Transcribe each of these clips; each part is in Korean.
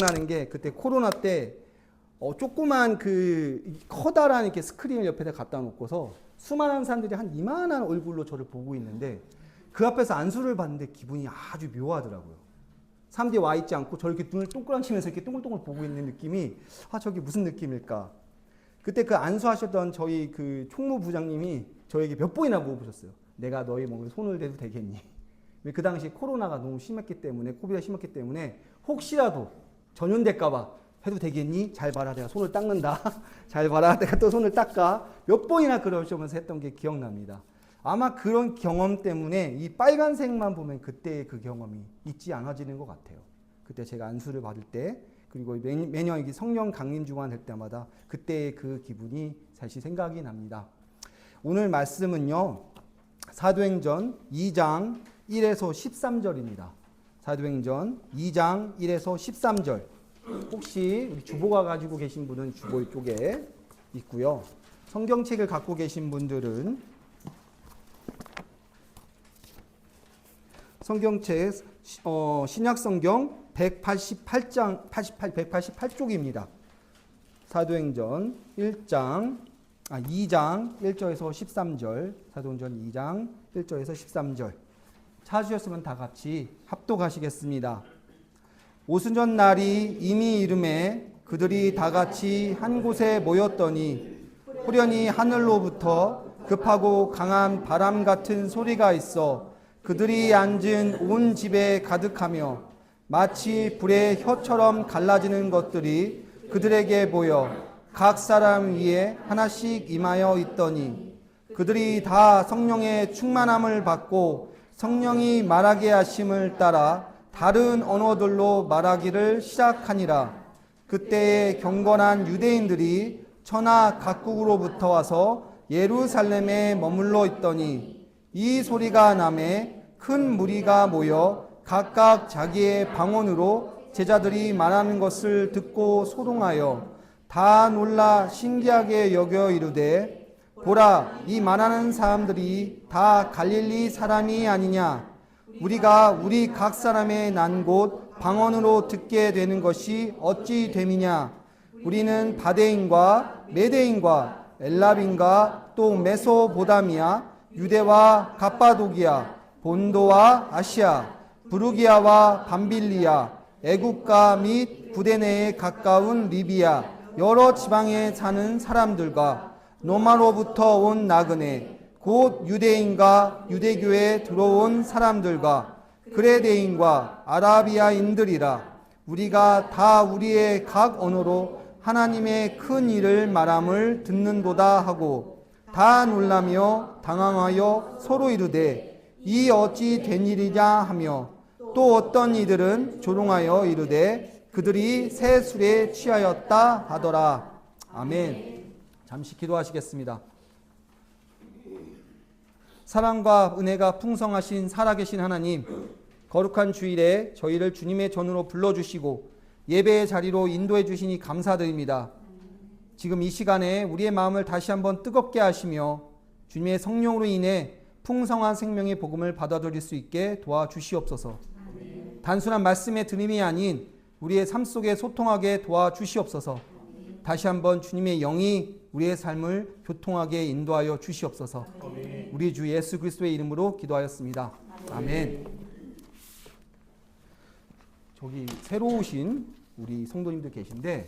기억나는 게 그때 코로나 때 조그만 그 커다란 이렇게 스크린을 옆에다 갖다 놓고서 수많은 사람들이 한 이만한 얼굴로 저를 보고 있는데 그 앞에서 안수를 받는데 기분이 아주 묘하더라고요. 사람들이 와 있지 않고 저렇게 눈을 동그랑치면서 이렇게 동글동글 보고 있는 느낌이 저게 무슨 느낌일까? 그때 그 안수하셨던 저희 그 총무부장님이 저에게 몇 번이나 물어보셨어요. 내가 너희 몸에 손을 대도 되겠니? 그 당시 코로나가 너무 심했기 때문에 코비드가 심했기 때문에 혹시라도 전염될까봐 해도 되겠니? 잘 봐라, 내가 손을 닦는다. 잘 봐라, 내가 또 손을 닦아. 몇 번이나 그러시면서 했던 게 기억납니다. 아마 그런 경험 때문에 이 빨간색만 보면 그때의 그 경험이 잊지 않아지는 것 같아요. 그때 제가 안수를 받을 때 그리고 매년 성령 강림 주간 될 때마다 그때의 그 기분이 다시 생각이 납니다. 오늘 말씀은요, 사도행전 2장 1에서 13절입니다. 사도행전 2장 1에서 13절. 혹시 우리 주보가 가지고 계신 분은 주보 이쪽에 있고요. 성경책을 갖고 계신 분들은 성경책 신약성경 188쪽입니다. 사도행전 2장 1절에서 13절, 사도행전 2장 1절에서 13절. 찾으셨으면 다 같이 합독하시겠습니다. 오순절 날이 이미 이름에 그들이 다 같이 한 곳에 모였더니 후련히 하늘로부터 급하고 강한 바람 같은 소리가 있어 그들이 앉은 온 집에 가득하며 마치 불의 혀처럼 갈라지는 것들이 그들에게 보여 각 사람 위에 하나씩 임하여 있더니 그들이 다 성령의 충만함을 받고 성령이 말하게 하심을 따라 다른 언어들로 말하기를 시작하니라. 그때에 경건한 유대인들이 천하 각국으로부터 와서 예루살렘에 머물러 있더니 이 소리가 나매 큰 무리가 모여 각각 자기의 방언으로 제자들이 말하는 것을 듣고 소동하여 다 놀라 신기하게 여겨 이르되 보라, 이 말하는 사람들이 다 갈릴리 사람이 아니냐? 우리가 우리 각 사람의 난 곳 방언으로 듣게 되는 것이 어찌 됨이냐? 우리는 바데인과 메데인과 엘랍인과 또 메소보다미아, 유대와 갑바도기아, 본도와 아시아, 부르기아와 밤빌리아, 애국가 및 구데네에 가까운 리비아, 여러 지방에 사는 사람들과 로마로부터 온 나그네, 곧 유대인과 유대교에 들어온 사람들과 그레데인과 아라비아인들이라. 우리가 다 우리의 각 언어로 하나님의 큰 일을 말함을 듣는도다 하고 다 놀라며 당황하여 서로 이르되 이 어찌 된 일이냐 하며 또 어떤 이들은 조롱하여 이르되 그들이 새 술에 취하였다 하더라. 아멘. 잠시 기도하시겠습니다. 사랑과 은혜가 풍성하신 살아계신 하나님, 거룩한 주일에 저희를 주님의 전으로 불러주시고 예배의 자리로 인도해 주시니 감사드립니다. 지금 이 시간에 우리의 마음을 다시 한번 뜨겁게 하시며 주님의 성령으로 인해 풍성한 생명의 복음을 받아들일 수 있게 도와주시옵소서. 단순한 말씀의 들음이 아닌 우리의 삶 속에 소통하게 도와주시옵소서. 다시 한번 주님의 영이 우리의 삶을 교통하게 인도하여 주시옵소서. 우리 주 예수 그리스도의 이름으로 기도하였습니다. 아멘. 저기 새로 오신 우리 성도님들 계신데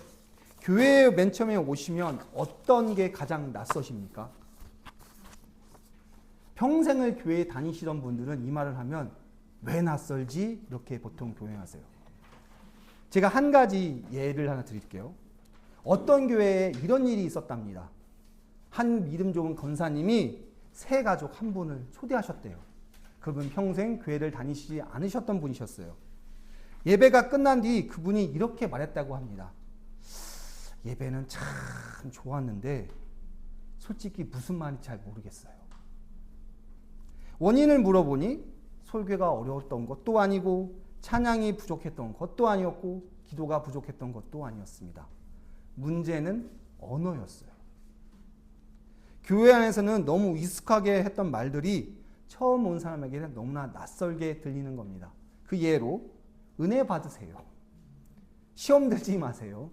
교회에 맨 처음에 오시면 어떤 게 가장 낯서십니까? 평생을 교회에 다니시던 분들은 이 말을 하면 왜 낯설지? 이렇게 보통 교행하세요. 제가 한 가지 예를 하나 드릴게요. 어떤 교회에 이런 일이 있었답니다. 한 믿음 좋은 권사님이 새 가족 한 분을 초대하셨대요. 그분 평생 교회를 다니시지 않으셨던 분이셨어요. 예배가 끝난 뒤 그분이 이렇게 말했다고 합니다. 예배는 참 좋았는데 솔직히 무슨 말인지 잘 모르겠어요. 원인을 물어보니 설교가 어려웠던 것도 아니고 찬양이 부족했던 것도 아니었고 기도가 부족했던 것도 아니었습니다. 문제는 언어였어요. 교회 안에서는 너무 익숙하게 했던 말들이 처음 온 사람에게는 너무나 낯설게 들리는 겁니다. 그 예로 은혜 받으세요. 시험 들지 마세요.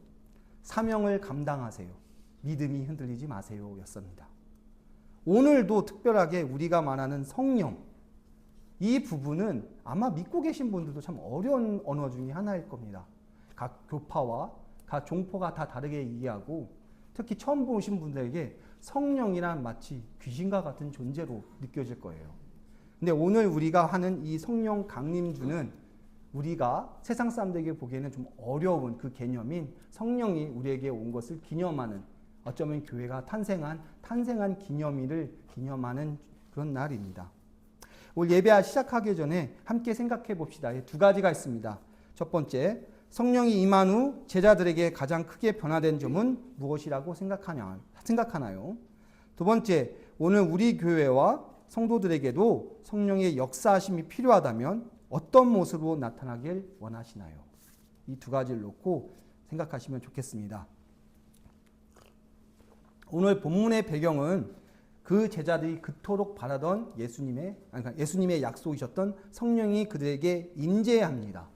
사명을 감당하세요. 믿음이 흔들리지 마세요. 였습니다. 오늘도 특별하게 우리가 말하는 성령, 이 부분은 아마 믿고 계신 분들도 참 어려운 언어 중에 하나일 겁니다. 각 교파와 각 종포가 다 다르게 이해하고 특히 처음 보신 분들에게 성령이란 마치 귀신과 같은 존재로 느껴질 거예요. 근데 오늘 우리가 하는 이 성령 강림주는 우리가 세상 사람들에게 보기에는 좀 어려운 그 개념인 성령이 우리에게 온 것을 기념하는, 어쩌면 교회가 탄생한 기념일을 기념하는 그런 날입니다. 오늘 예배 시작하기 전에 함께 생각해 봅시다. 두 가지가 있습니다. 첫 번째, 성령이 임한 후 제자들에게 가장 크게 변화된 점은 무엇이라고 생각하나요? 두 번째, 오늘 우리 교회와 성도들에게도 성령의 역사하심이 필요하다면 어떤 모습으로 나타나길 원하시나요? 이 두 가지를 놓고 생각하시면 좋겠습니다. 오늘 본문의 배경은 그 제자들이 그토록 바라던 예수님의 약속이셨던 성령이 그들에게 임재합니다.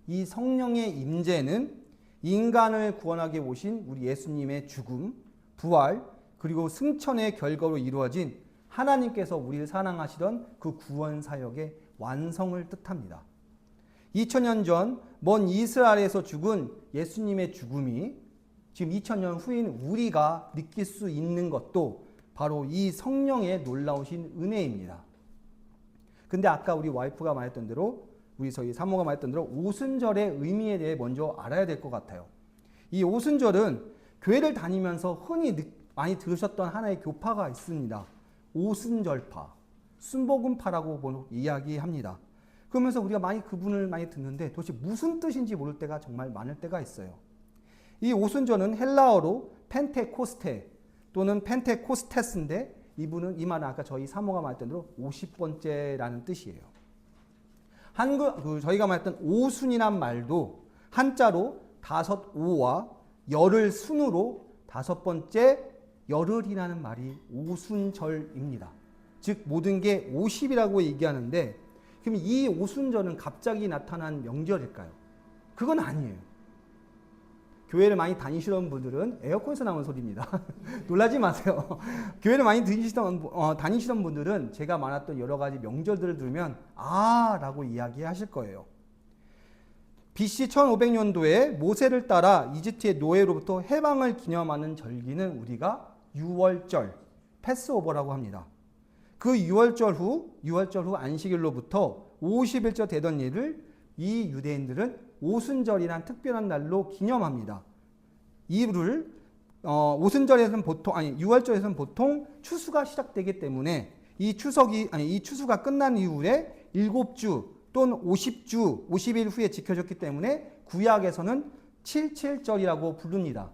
이 성령의 임재는 인간을 구원하게 오신 우리 예수님의 죽음, 부활, 그리고 승천의 결과로 이루어진 하나님께서 우리를 사랑하시던 그 구원 사역의 완성을 뜻합니다. 2000년 전 먼 이스라엘에서 죽은 예수님의 죽음이 지금 2000년 후인 우리가 느낄 수 있는 것도 바로 이 성령의 놀라우신 은혜입니다. 근데 아까 우리 와이프가 말했던 대로, 저희 사모가 말했던 대로 오순절의 의미에 대해 먼저 알아야 될 것 같아요. 이 오순절은 교회를 다니면서 흔히 많이 들으셨던 하나의 교파가 있습니다. 오순절파, 순복음파라고 이야기합니다. 그러면서 우리가 그분을 많이 듣는데 도대체 무슨 뜻인지 모를 때가 정말 많을 때가 있어요. 이 오순절은 헬라어로 펜테코스테 또는 펜테코스테스인데 이 말은 아까 저희 사모가 말했던 대로 50번째라는 뜻이에요. 저희가 말했던 오순이란 말도 한자로 5오와 열을 순으로 5번째 열흘이라는 말이 오순절입니다. 즉 모든 게 50이라고 얘기하는데, 그럼 이 오순절은 갑자기 나타난 명절일까요? 그건 아니에요. 교회를 많이 다니시던 분들은 에어컨에서 나온 소리입니다. 놀라지 마세요. 교회를 많이 다니시던 분들은 제가 말했던 여러 가지 명절들을 들으면 라고 이야기하실 거예요. BC 1500년도에 모세를 따라 이집트의 노예로부터 해방을 기념하는 절기는 우리가 유월절, 패스오버라고 합니다. 그 유월절 후 안식일로부터 50일째 되던 일을 이 유대인들은 오순절이란 특별한 날로 기념합니다. 이를 유월절에서는 보통 추수가 시작되기 때문에 이 추수가 끝난 이후에 7주 또는 50일 후에 지켜졌기 때문에 구약에서는 77절이라고 부릅니다.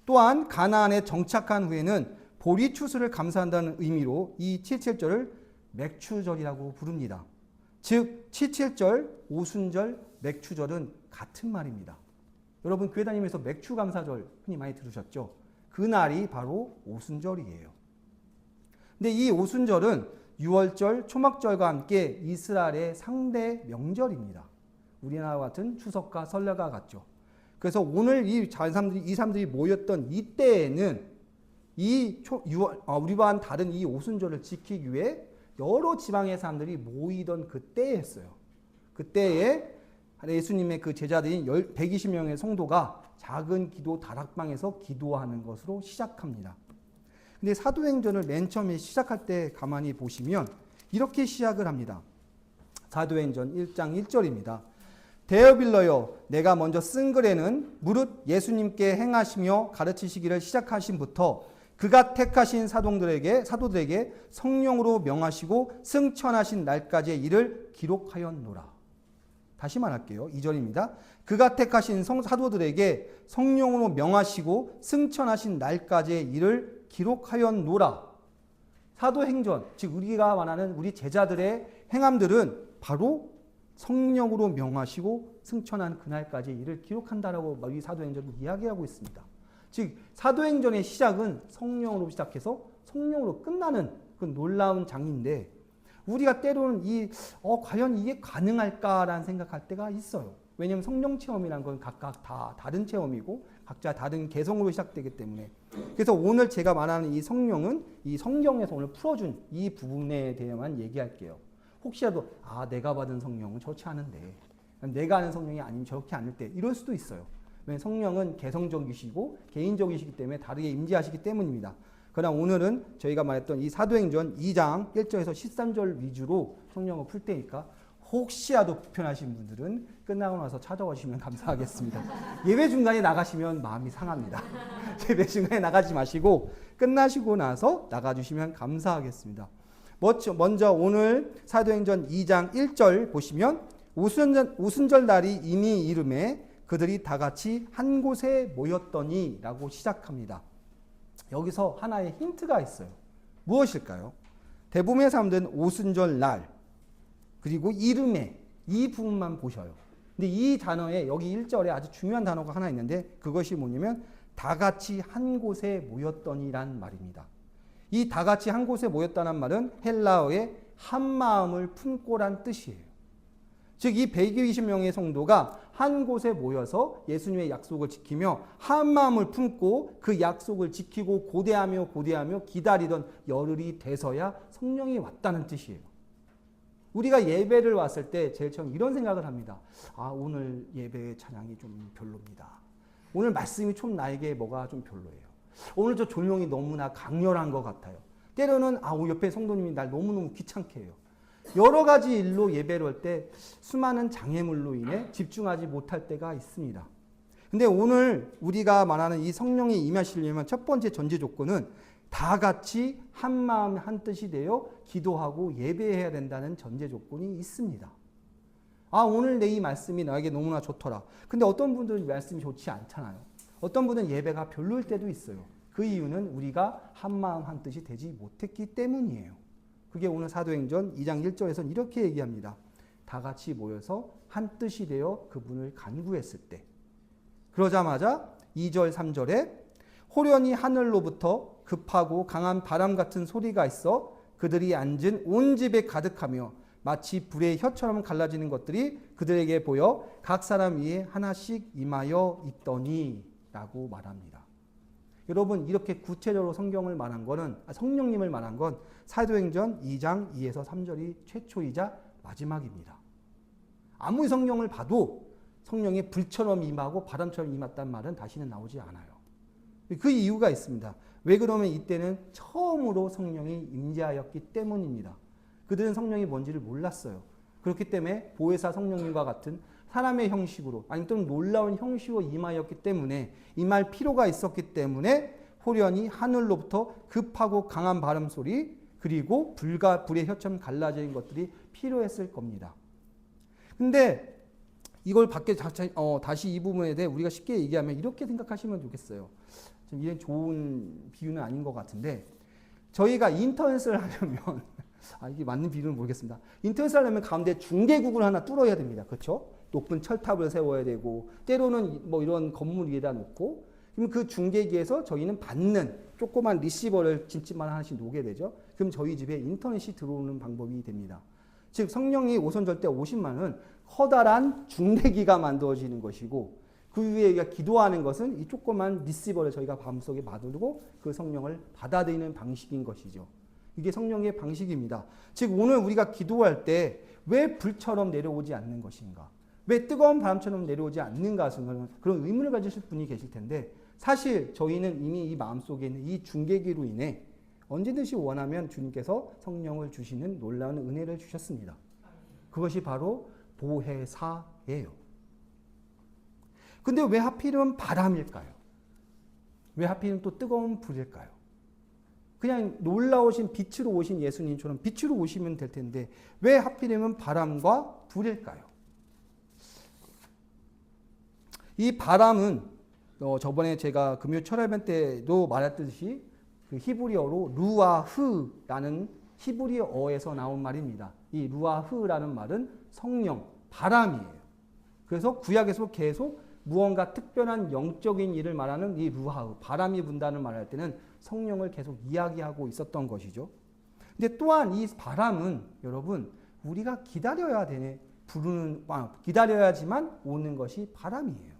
또한 가나안에 정착한 후에는 보리 추수를 감사한다는 의미로 이 77절을 맥추절이라고 부릅니다. 즉 77절, 오순절, 맥추절은 같은 말입니다. 여러분 교회 다니면서 맥추감사절 흔히 많이 들으셨죠? 그 날이 바로 오순절이에요. 근데 이 오순절은 유월절, 초막절과 함께 이스라엘의 상대 명절입니다. 우리나라 같은 추석과 설레가 같죠. 그래서 오늘 이 사람들이 모였던 이때에는 우리와는 다른 이 오순절을 지키기 위해 여러 지방의 사람들이 모이던 그때였어요. 그때에 예수님의 그 제자들인 120명의 성도가 작은 기도 다락방에서 기도하는 것으로 시작합니다. 근데 사도행전을 맨 처음에 시작할 때 가만히 보시면 이렇게 시작을 합니다. 사도행전 1장 1절입니다. 데어빌러여, 내가 먼저 쓴 글에는 무릇 예수님께 행하시며 가르치시기를 시작하신부터 그가 택하신 사도들에게 성령으로 명하시고 승천하신 날까지의 일을 기록하였노라. 다시 말할게요. 2절입니다. 그가 택하신 사도들에게 성령으로 명하시고 승천하신 날까지의 일을 기록하였노라. 사도행전, 즉 우리가 말하는 우리 제자들의 행함들은 바로 성령으로 명하시고 승천한 그날까지의 일을 기록한다라고 우리 사도행전을 이야기하고 있습니다. 즉 사도행전의 시작은 성령으로 시작해서 성령으로 끝나는 그 놀라운 장인데, 우리가 때로는 과연 이게 가능할까라는 생각할 때가 있어요. 왜냐하면 성령 체험이란 건 각각 다 다른 체험이고 각자 다른 개성으로 시작되기 때문에. 그래서 오늘 제가 말하는 이 성령은 이 성경에서 오늘 풀어준 이 부분에 대해만 얘기할게요. 혹시라도 내가 받은 성령은 저렇지 않은데, 내가 아는 성령이 아니면 저렇게 않을 때 이럴 수도 있어요. 왜냐하면 성령은 개성적이시고 개인적이시기 때문에 다르게 임재하시기 때문입니다. 그러나 오늘은 저희가 말했던 이 사도행전 2장 1절에서 13절 위주로 성령을 풀 테니까 혹시라도 불편하신 분들은 끝나고 나서 찾아오시면 감사하겠습니다. 예배 중간에 나가시면 마음이 상합니다. 예배 중간에 나가지 마시고 끝나시고 나서 나가주시면 감사하겠습니다. 먼저 오늘 사도행전 2장 1절 보시면 오순절 날이 이미 이름에 그들이 다 같이 한 곳에 모였더니 라고 시작합니다. 여기서 하나의 힌트가 있어요. 무엇일까요? 대부분의 사람들은 오순절 날 그리고 이름에 이 부분만 보셔요. 근데 이 단어에 여기 1절에 아주 중요한 단어가 하나 있는데 그것이 뭐냐면 다 같이 한 곳에 모였더니란 말입니다. 이 다 같이 한 곳에 모였다는 말은 헬라어의 한 마음을 품고란 뜻이에요. 즉 이 120명의 성도가 한 곳에 모여서 예수님의 약속을 지키며 한 마음을 품고 그 약속을 지키고 고대하며 기다리던 열흘이 돼서야 성령이 왔다는 뜻이에요. 우리가 예배를 왔을 때 제일 처음 이런 생각을 합니다. 오늘 예배 찬양이 좀 별로입니다. 오늘 말씀이 좀 나에게 뭐가 좀 별로예요. 오늘 저 조명이 너무나 강렬한 것 같아요. 때로는 옆에 성도님이 날 너무너무 귀찮게 해요. 여러 가지 일로 예배를 할 때 수많은 장애물로 인해 집중하지 못할 때가 있습니다. 근데 오늘 우리가 말하는 이 성령이 임하시려면 첫 번째 전제 조건은 다 같이 한 마음 한 뜻이 되어 기도하고 예배해야 된다는 전제 조건이 있습니다. 오늘 내 이 말씀이 나에게 너무나 좋더라. 근데 어떤 분들은 말씀이 좋지 않잖아요. 어떤 분은 예배가 별로일 때도 있어요. 그 이유는 우리가 한 마음 한 뜻이 되지 못했기 때문이에요. 그게 오늘 사도행전 2장 1절에서는 이렇게 얘기합니다. 다 같이 모여서 한 뜻이 되어 그분을 간구했을 때. 그러자마자 2절 3절에 호련히 하늘로부터 급하고 강한 바람 같은 소리가 있어 그들이 앉은 온 집에 가득하며 마치 불의 혀처럼 갈라지는 것들이 그들에게 보여 각 사람 위에 하나씩 임하여 있더니 라고 말합니다. 여러분 이렇게 구체적으로 성경을 말한 거는 성령님을 말한 건 사도행전 2장 2에서 3절이 최초이자 마지막입니다. 아무리 성령을 봐도 성령이 불처럼 임하고 바람처럼 임했단 말은 다시는 나오지 않아요. 그 이유가 있습니다. 왜 그러면 이때는 처음으로 성령이 임재하였기 때문입니다. 그들은 성령이 뭔지를 몰랐어요. 그렇기 때문에 보혜사 성령님과 같은 사람의 형식으로 아니면 또 놀라운 형식으로 임하였기 때문에 임할 필요가 있었기 때문에 호련히 하늘로부터 급하고 강한 바람 소리 그리고 불의 혀처럼 갈라진 것들이 필요했을 겁니다. 근데 이걸 다시 이 부분에 대해 우리가 쉽게 얘기하면 이렇게 생각하시면 좋겠어요. 이게 좋은 비유는 아닌 것 같은데 저희가 인터넷을 하려면 이게 맞는 비유는 모르겠습니다. 인터넷을 하려면 가운데 중계국을 하나 뚫어야 됩니다. 그렇죠? 높은 철탑을 세워야 되고 때로는 뭐 이런 건물 위에다 놓고 그럼 그 중계기에서 저희는 받는 조그만 리시버를 집집만 하나씩 놓게 되죠. 그럼 저희 집에 인터넷이 들어오는 방법이 됩니다. 즉 성령이 오순절 때 오신만은 커다란 중계기가 만들어지는 것이고 그 위에 우리가 기도하는 것은 이 조그만 리시버를 저희가 마음속에 만들고 그 성령을 받아들이는 방식인 것이죠. 이게 성령의 방식입니다. 즉 오늘 우리가 기도할 때 왜 불처럼 내려오지 않는 것인가? 왜 뜨거운 바람처럼 내려오지 않는가? 그런 의문을 가지실 분이 계실 텐데 사실 저희는 이미 이 마음속에 있는 이 중계기로 인해 언제든지 원하면 주님께서 성령을 주시는 놀라운 은혜를 주셨습니다. 그것이 바로 보혜사예요. 근데 왜 하필이면 바람일까요? 왜 하필이면 또 뜨거운 불일까요? 그냥 놀라우신 빛으로 오신 예수님처럼 빛으로 오시면 될 텐데 왜 하필이면 바람과 불일까요? 이 바람은 저번에 제가 금요 철야변 때도 말했듯이 그 히브리어로 루아흐라는 히브리어에서 나온 말입니다. 이 루아흐라는 말은 성령, 바람이에요. 그래서 구약에서 계속 무언가 특별한 영적인 일을 말하는 이 루아흐, 바람이 분다는 말을 할 때는 성령을 계속 이야기하고 있었던 것이죠. 근데 또한 이 바람은 여러분 우리가 기다려야 기다려야지만 오는 것이 바람이에요.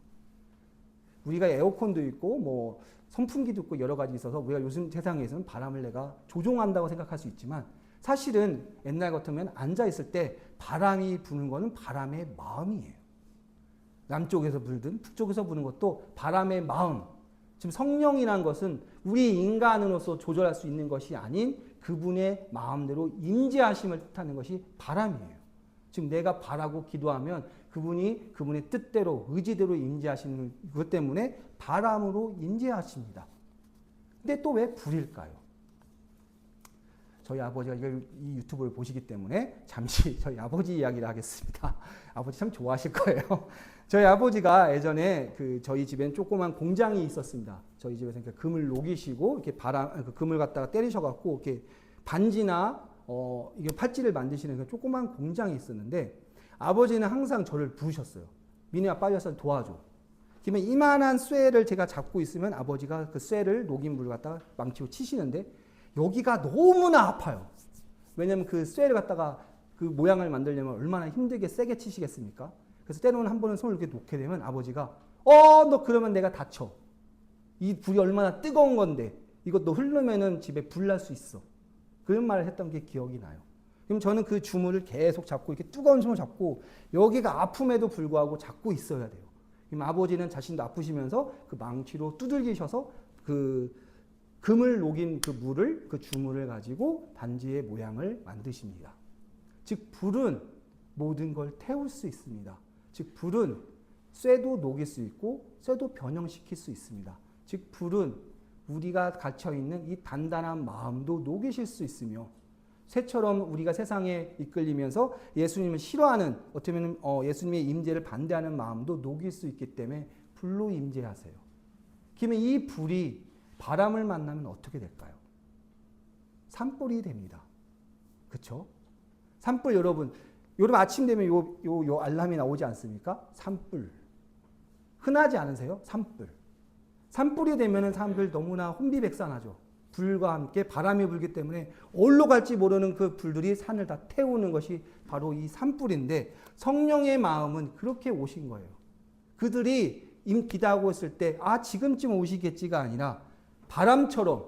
우리가 에어컨도 있고 뭐 선풍기도 있고 여러 가지 있어서 우리가 요즘 세상에서는 바람을 내가 조종한다고 생각할 수 있지만 사실은 옛날 같으면 앉아 있을 때 바람이 부는 거는 바람의 마음이에요. 남쪽에서 불든 북쪽에서 부는 것도 바람의 마음. 지금 성령이란 것은 우리 인간으로서 조절할 수 있는 것이 아닌 그분의 마음대로 임재하심을 뜻하는 것이 바람이에요. 지금 내가 바라고 기도하면 그분이 그분의 뜻대로 의지대로 임재하시는 것 때문에 바람으로 임재하십니다. 근데 또 왜 불일까요? 저희 아버지가 이 유튜브를 보시기 때문에 잠시 저희 아버지 이야기를 하겠습니다. 아버지 참 좋아하실 거예요. 저희 아버지가 예전에 저희 집엔 조그만 공장이 있었습니다. 저희 집에서 그러니까 금을 녹이시고 이렇게 그 금을 갖다가 때리셔갖고 이렇게 반지나 이게 팔찌를 만드시는 그 조그만 공장이 있었는데 아버지는 항상 저를 부르셨어요. 민우야 빨리 와서 도와줘. 그러면 이만한 쇠를 제가 잡고 있으면 아버지가 그 쇠를 녹인 물을 갖다가 망치로 치시는데 여기가 너무나 아파요. 왜냐면 그 쇠를 갖다가 그 모양을 만들려면 얼마나 힘들게 세게 치시겠습니까? 그래서 때로는 한 번은 손을 이렇게 놓게 되면 아버지가 너 그러면 내가 다쳐. 이 불이 얼마나 뜨거운 건데 이것 너 흐르면은 집에 불 날 수 있어. 그런 말을 했던 게 기억이 나요. 그럼 저는 그 주물을 계속 잡고 이렇게 뜨거운 손을 잡고 여기가 아픔에도 불구하고 잡고 있어야 돼요. 그럼 아버지는 자신도 아프시면서 그 망치로 두들기셔서 그 금을 녹인 그 물을 그 주물을 가지고 반지의 모양을 만드십니다. 즉 불은 모든 걸 태울 수 있습니다. 즉 불은 쇠도 녹일 수 있고 쇠도 변형시킬 수 있습니다. 즉 불은 우리가 갇혀있는 이 단단한 마음도 녹이실 수 있으며 쇠처럼 우리가 세상에 이끌리면서 예수님을 싫어하는 어떻게 보면 예수님의 임재를 반대하는 마음도 녹일 수 있기 때문에 불로 임재하세요. 그러면 이 불이 바람을 만나면 어떻게 될까요? 산불이 됩니다. 그렇죠? 산불 여러분 아침 되면 요 알람이 나오지 않습니까? 산불. 흔하지 않으세요? 산불. 산불이 되면 사람들 너무나 혼비백산하죠. 불과 함께 바람이 불기 때문에 어디로 갈지 모르는 그 불들이 산을 다 태우는 것이 바로 이 산불인데 성령의 마음은 그렇게 오신 거예요. 그들이 기도하고 있을 때 지금쯤 오시겠지가 아니라 바람처럼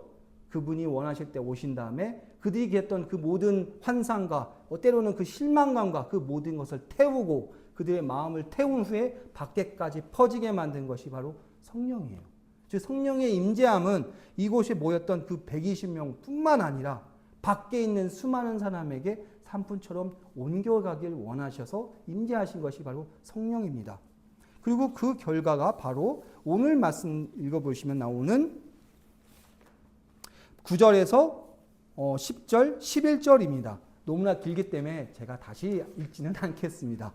그분이 원하실 때 오신 다음에 그들이 했던 그 모든 환상과 때로는 그 실망감과 그 모든 것을 태우고 그들의 마음을 태운 후에 밖에까지 퍼지게 만든 것이 바로 성령이에요. 즉 성령의 임재함은 이곳에 모였던 그 120명 뿐만 아니라 밖에 있는 수많은 사람에게 산불처럼 옮겨가길 원하셔서 임재하신 것이 바로 성령입니다. 그리고 그 결과가 바로 오늘 말씀 읽어보시면 나오는 9절에서 10절, 11절입니다. 너무나 길기 때문에 제가 다시 읽지는 않겠습니다.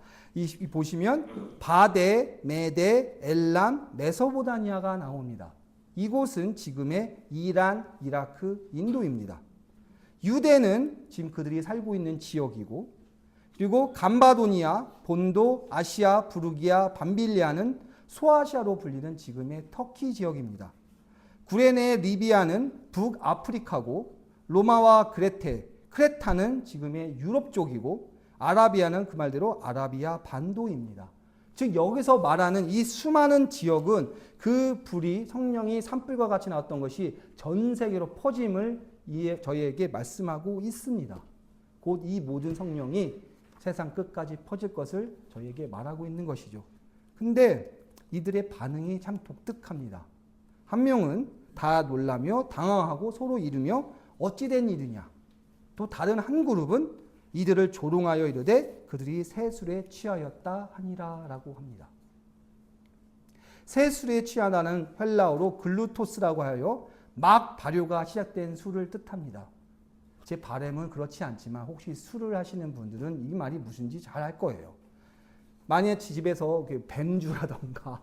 보시면 바데, 메데, 엘람, 메소포타미아가 나옵니다. 이곳은 지금의 이란, 이라크, 인도입니다. 유대는 지금 그들이 살고 있는 지역이고 그리고 감바도니아, 본도, 아시아, 부르기아, 밤빌리아는 소아시아로 불리는 지금의 터키 지역입니다. 구레네, 리비아는 북아프리카고 로마와 크레타는 지금의 유럽 쪽이고 아라비아는 그 말대로 아라비아 반도입니다. 즉 여기서 말하는 이 수많은 지역은 그 불이 성령이 산불과 같이 나왔던 것이 전 세계로 퍼짐을 저희에게 말씀하고 있습니다. 곧 이 모든 성령이 세상 끝까지 퍼질 것을 저희에게 말하고 있는 것이죠. 근데 이들의 반응이 참 독특합니다. 한 명은 다 놀라며 당황하고 서로 이르며 어찌 된 일이냐. 또 다른 한 그룹은 이들을 조롱하여 이르되 그들이 새 술에 취하였다 하니라 라고 합니다. 새 술에 취하다는 헬라어로 글루토스라고 하여 막 발효가 시작된 술을 뜻합니다. 제 바람은 그렇지 않지만 혹시 술을 하시는 분들은 이 말이 무슨지 잘 알 거예요. 만약에 집에서 뱀주라던가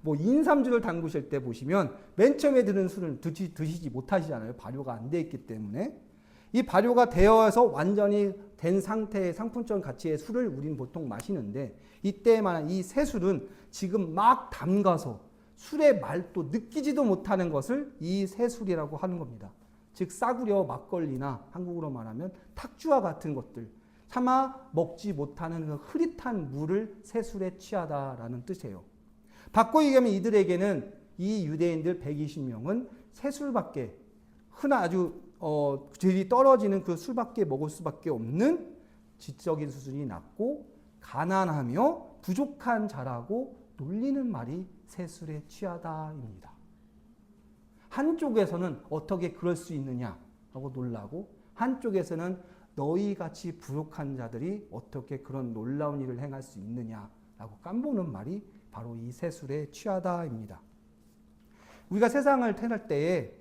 뭐 인삼주를 담그실 때 보시면 맨 처음에 드는 술은 드시지 못하시잖아요. 발효가 안 돼 있기 때문에. 이 발효가 되어서 완전히 된 상태의 상품적 가치의 술을 우리는 보통 마시는데 이때 말한 이 새 술은 지금 막 담가서 술의 말도 느끼지도 못하는 것을 이 새 술이라고 하는 겁니다. 즉 싸구려 막걸리나 한국으로 말하면 탁주와 같은 것들 차마 먹지 못하는 그 흐릿한 물을 세술에 취하다라는 뜻이에요. 바꿔 얘기하면 이들에게는 이 유대인들 120명은 세술밖에 흔한 아주 질이 떨어지는 그 술밖에 먹을 수밖에 없는 지적인 수준이 낮고 가난하며 부족한 자라고 놀리는 말이 세술에 취하다입니다. 한쪽에서는 어떻게 그럴 수 있느냐 하고 놀라고, 한쪽에서는 너희같이 부족한 자들이 어떻게 그런 놀라운 일을 행할 수 있느냐라고 깜보는 말이 바로 이 세술에 취하다입니다. 우리가 세상을 태어날 때에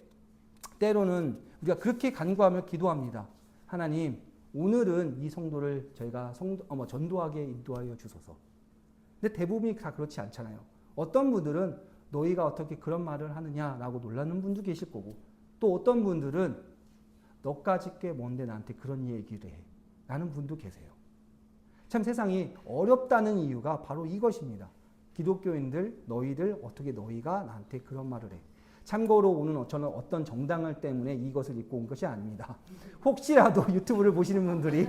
때로는 우리가 그렇게 간구하며 기도합니다. 하나님, 오늘은 이 성도를 저희가 전도하게 인도하여 주소서. 근데 대부분이 다 그렇지 않잖아요. 어떤 분들은 너희가 어떻게 그런 말을 하느냐라고 놀라는 분도 계실 거고, 또 어떤 분들은 너까짓 게 뭔데 나한테 그런 얘기를 해 라는 분도 계세요. 참 세상이 어렵다는 이유가 바로 이것입니다. 기독교인들, 너희들 어떻게 너희가 나한테 그런 말을 해. 참고로 오늘 저는 어떤 정당을 때문에 이것을 입고 온 것이 아닙니다. 혹시라도 유튜브를 보시는 분들이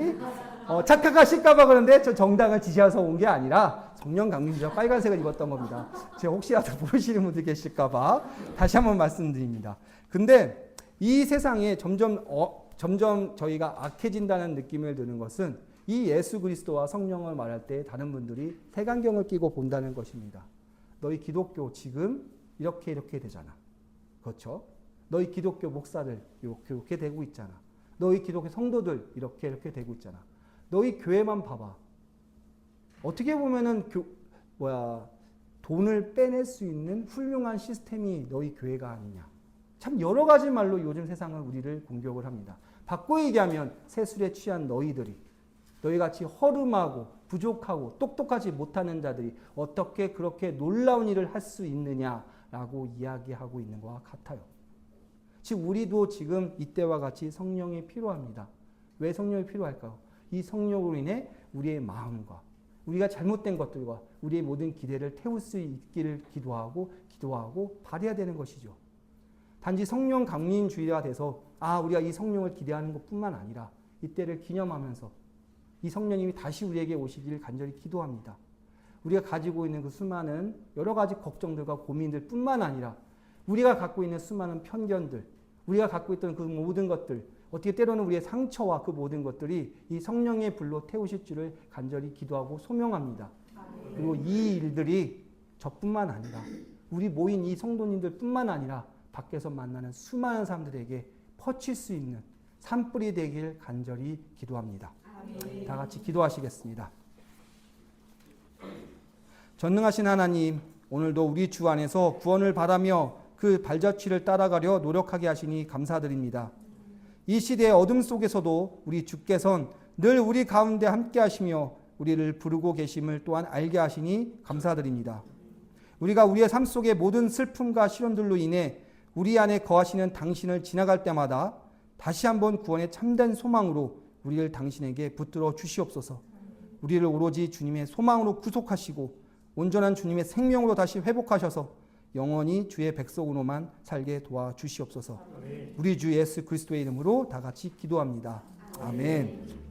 착각하실까봐 그런데 저 정당을 지지해서 온 게 아니라 성령 강림자 빨간색을 입었던 겁니다. 제가 혹시라도 모르시는 분들 계실까봐 다시 한번 말씀드립니다. 근데 이 세상에 점점 저희가 악해진다는 느낌을 드는 것은 이 예수 그리스도와 성령을 말할 때 다른 분들이 색안경을 끼고 본다는 것입니다. 너희 기독교 지금 이렇게 되잖아. 그렇죠? 너희 기독교 목사들 이렇게 되고 있잖아. 너희 기독교 성도들 이렇게 되고 있잖아. 너희 교회만 봐봐. 어떻게 보면은 돈을 빼낼 수 있는 훌륭한 시스템이 너희 교회가 아니냐. 참 여러 가지 말로 요즘 세상은 우리를 공격을 합니다. 바꿔 얘기하면 세술에 취한 너희같이 허름하고 부족하고 똑똑하지 못하는 자들이 어떻게 그렇게 놀라운 일을 할 수 있느냐라고 이야기하고 있는 것과 같아요. 즉 우리도 지금 이때와 같이 성령이 필요합니다. 왜 성령이 필요할까요? 이 성령으로 인해 우리의 마음과 우리가 잘못된 것들과 우리의 모든 기대를 태울 수 있기를 기도하고 바라야 되는 것이죠. 단지 성령 강림주의가 돼서 우리가 이 성령을 기대하는 것뿐만 아니라 이때를 기념하면서 이 성령님이 다시 우리에게 오시길 간절히 기도합니다. 우리가 가지고 있는 그 수많은 여러 가지 걱정들과 고민들 뿐만 아니라 우리가 갖고 있는 수많은 편견들, 우리가 갖고 있던 그 모든 것들, 어떻게 때로는 우리의 상처와 그 모든 것들이 이 성령의 불로 태우실 줄을 간절히 기도하고 소명합니다. 그리고 이 일들이 저뿐만 아니라 우리 모인 이 성도님들 뿐만 아니라 밖에서 만나는 수많은 사람들에게 퍼칠 수 있는 산불이 되길 간절히 기도합니다. 다 같이 기도하시겠습니다. 전능하신 하나님, 오늘도 우리 주 안에서 구원을 바라며 그 발자취를 따라가려 노력하게 하시니 감사드립니다. 이 시대의 어둠 속에서도 우리 주께서는 늘 우리 가운데 함께 하시며 우리를 부르고 계심을 또한 알게 하시니 감사드립니다. 우리가 우리의 삶 속의 모든 슬픔과 시련들로 인해 우리 안에 거하시는 당신을 지나갈 때마다 다시 한번 구원의 참된 소망으로 우리를 당신에게 붙들어 주시옵소서. 우리를 오로지 주님의 소망으로 구속하시고 온전한 주님의 생명으로 다시 회복하셔서 영원히 주의 백성으로만 살게 도와주시옵소서. 우리 주 예수 그리스도의 이름으로 다 같이 기도합니다. 아멘.